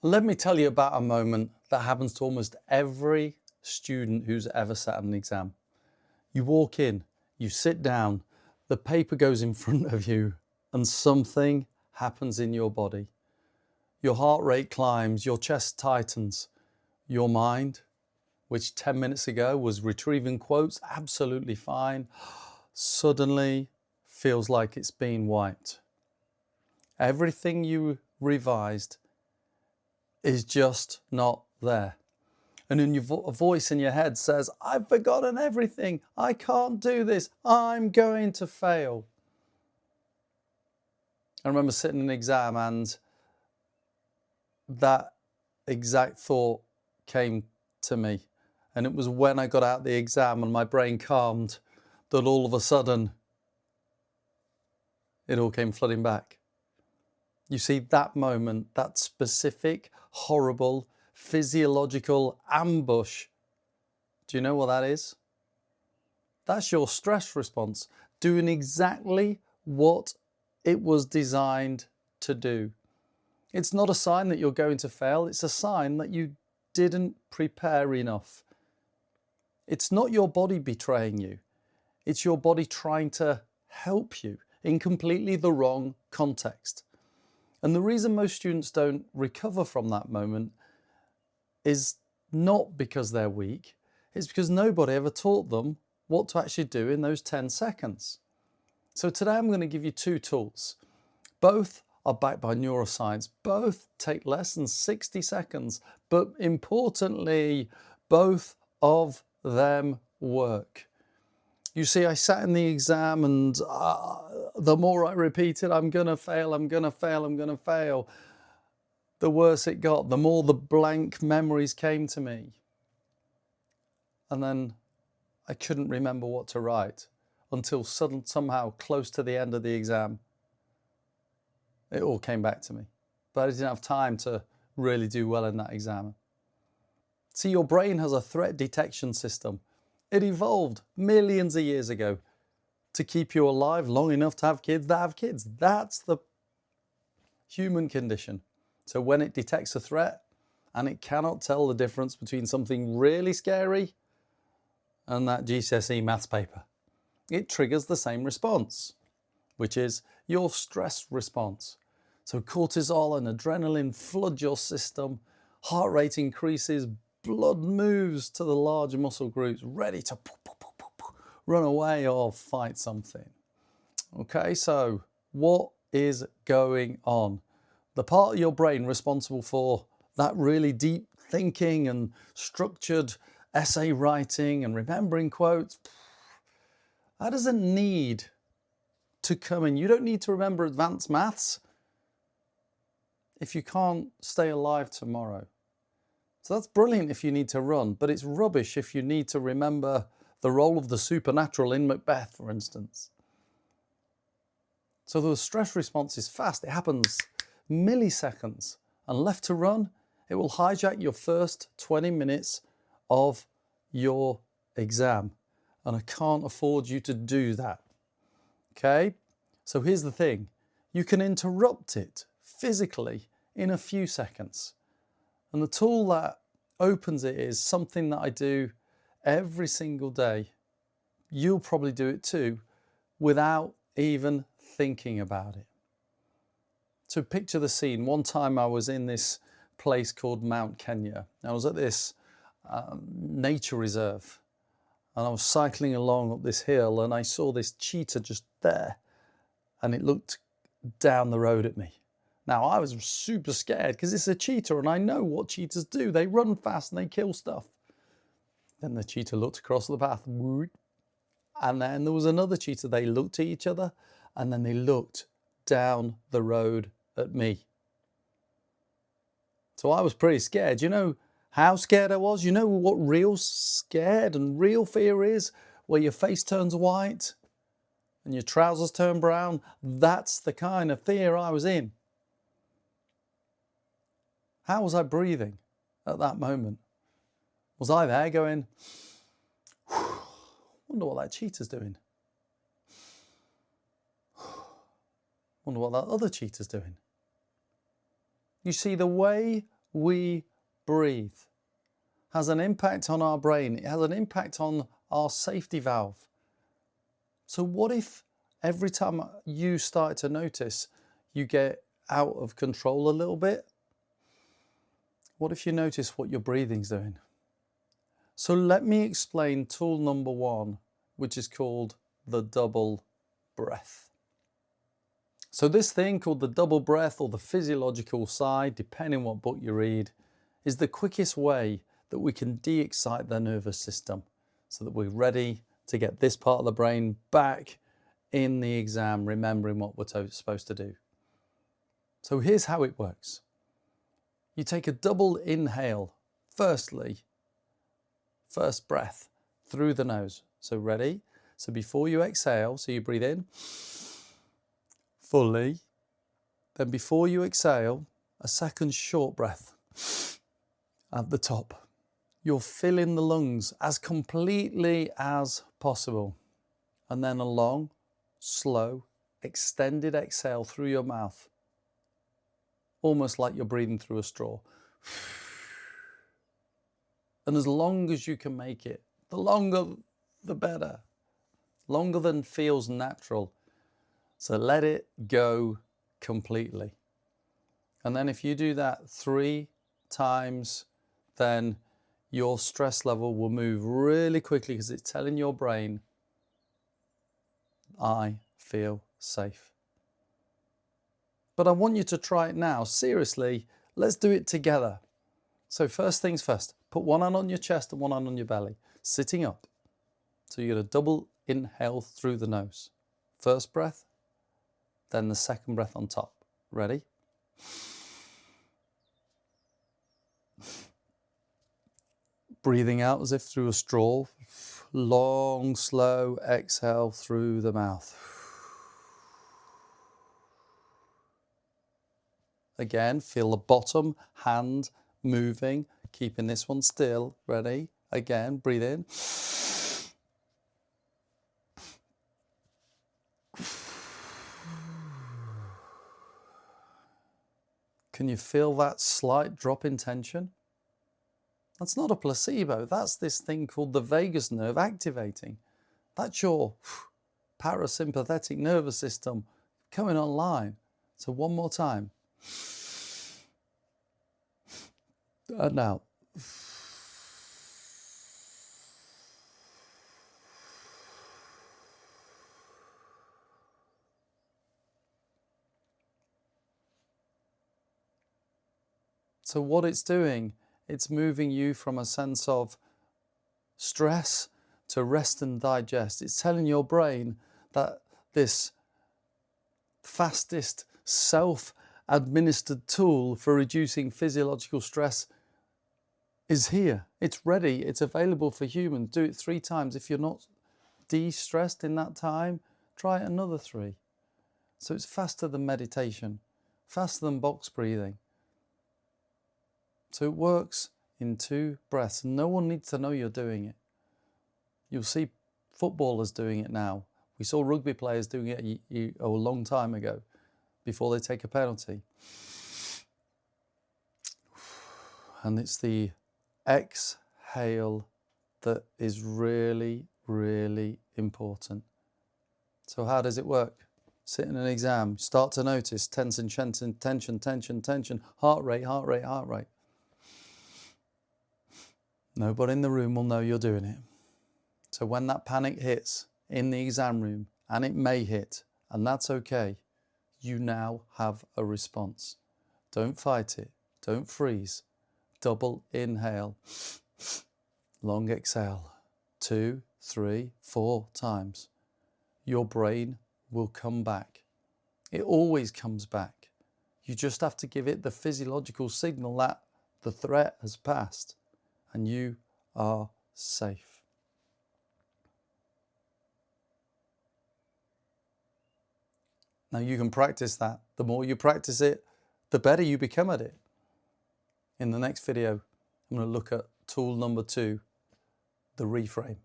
Let me tell you about a moment that happens to almost every student who's ever sat an exam. You walk in, you sit down, the paper goes in front of you, and something happens in your body. Your heart rate climbs, your chest tightens, your mind, which 10 minutes ago was retrieving quotes absolutely fine, suddenly feels like it's been wiped. Everything you revised is just not there. And then a voice in your head says, I've forgotten everything. I can't do this. I'm going to fail. I remember sitting in an exam and that exact thought came to me. And it was when I got out the exam and my brain calmed that all of a sudden it all came flooding back. You see, that moment, that specific, horrible, physiological ambush, do you know what that is? That's your stress response, doing exactly what it was designed to do. It's not a sign that you're going to fail, it's a sign that you didn't prepare enough. It's not your body betraying you, it's your body trying to help you in completely the wrong context. And the reason most students don't recover from that moment is not because they're weak, it's because nobody ever taught them what to actually do in those 10 seconds. So today I'm going to give you two tools. Both are backed by neuroscience. Both take less than 60 seconds, but importantly, both of them work. You see, I sat in the exam and the more I repeated, I'm going to fail, I'm going to fail, I'm going to fail, the worse it got, the more the blank memories came to me. And then I couldn't remember what to write until somehow close to the end of the exam, it all came back to me. But I didn't have time to really do well in that exam. See, your brain has a threat detection system. It evolved millions of years ago to keep you alive long enough to have kids that have kids. That's the human condition. So when it detects a threat and it cannot tell the difference between something really scary and that GCSE maths paper, it triggers the same response, which is your stress response. So cortisol and adrenaline flood your system, heart rate increases, blood moves to the large muscle groups, ready to run away or fight something. Okay, so what is going on? The part of your brain responsible for that really deep thinking and structured essay writing and remembering quotes, that doesn't need to come in. You don't need to remember advanced maths if you can't stay alive tomorrow. So that's brilliant if you need to run, but it's rubbish if you need to remember the role of the supernatural in Macbeth, for instance. So the stress response is fast. It happens milliseconds. And left to run, it will hijack your first 20 minutes of your exam. And I can't afford you to do that. Okay? So here's the thing. You can interrupt it physically in a few seconds. And the tool that opens it is something that I do every single day. You'll probably do it too without even thinking about it. So picture the scene. One time I was in this place called Mount Kenya. I was at this nature reserve and I was cycling along up this hill and I saw this cheetah just there and it looked down the road at me. Now I was super scared because it's a cheetah and I know what cheetahs do. They run fast and they kill stuff. Then the cheetah looked across the path and then there was another cheetah. They looked at each other and then they looked down the road at me. So I was pretty scared. You know how scared I was? You know what real scared and real fear is? Where your face turns white and your trousers turn brown. That's the kind of fear I was in. How was I breathing at that moment? Was I there going, wonder what that cheetah's doing? Wonder what that other cheetah's doing? You see, the way we breathe has an impact on our brain. It has an impact on our safety valve. So what if every time you start to notice you get out of control a little bit? What if you notice what your breathing's doing? So let me explain tool number 1, which is called the double breath. So this thing called the double breath, or the physiological sigh, depending what book you read, is the quickest way that we can de-excite the nervous system so that we're ready to get this part of the brain back in the exam, remembering what we're supposed to do. So here's how it works. You take a double inhale, first breath through the nose. So ready? So before you exhale, so you breathe in fully. Then before you exhale, a second short breath at the top. You're filling the lungs as completely as possible. And then a long, slow, extended exhale through your mouth. Almost like you're breathing through a straw. And as long as you can make it, the longer the better. Longer than feels natural. So let it go completely. And then if you do that 3 times, then your stress level will move really quickly, because it's telling your brain, I feel safe. But I want you to try it now. Seriously, let's do it together. So first things first, put one hand on your chest and one hand on your belly, sitting up. So you're going to double inhale through the nose. First breath, then the second breath on top. Ready? Breathing out as if through a straw. Long, slow exhale through the mouth. Again, feel the bottom hand moving, keeping this one still. Ready? Again, breathe in. Can you feel that slight drop in tension? That's not a placebo. That's this thing called the vagus nerve activating. That's your parasympathetic nervous system coming online. So one more time. And now. So what it's doing, it's moving you from a sense of stress to rest and digest. It's telling your brain that this fastest self-administered tool for reducing physiological stress is here. It's ready. It's available for humans. Do it 3 times. If you're not de-stressed in that time, try it another 3. So it's faster than meditation, faster than box breathing. So it works in 2 breaths. No one needs to know you're doing it. You'll see footballers doing it now. We saw rugby players doing it a long time ago, before they take a penalty. And it's the exhale that is really, really important. So how does it work? Sit in an exam, start to notice tension, heart rate. Nobody in the room will know you're doing it. So when that panic hits in the exam room, and it may hit, and that's okay, you now have a response. Don't fight it. Don't freeze. Double inhale. Long exhale. 2, 3, 4 times. Your brain will come back. It always comes back. You just have to give it the physiological signal that the threat has passed and you are safe. Now you can practice that. The more you practice it, the better you become at it. In the next video, I'm going to look at tool number 2, the reframe.